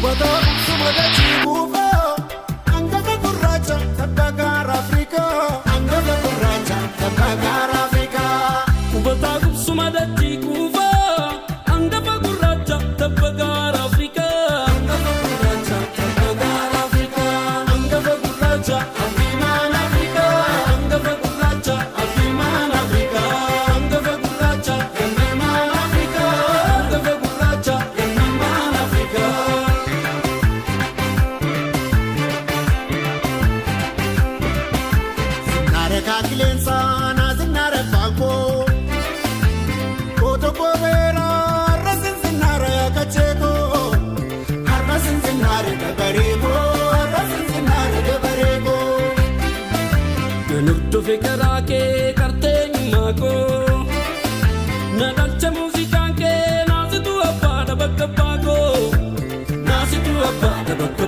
Wata sumada chibufa Angava kurracha Tabagara Afrika Angava kurracha Tabagara Afrika Wata sumada chibufa Angava kurracha Tabagara Afrika Angava kurracha Tabagara Afrika Angava kurracha Afiman Afrika Angava kurracha Afiman Afrika Angava kurracha Afiman Afrika Angava kurracha Afiman Afrika Kakilensa na zinare panko Koto povera rasin zinare akacheko Rasin zinare gabarego Rasin zinare gabarego Nutto fikra ke karte mako Nadalcha musica ke nazitu abba da bakka bago Nazitu abba da bakka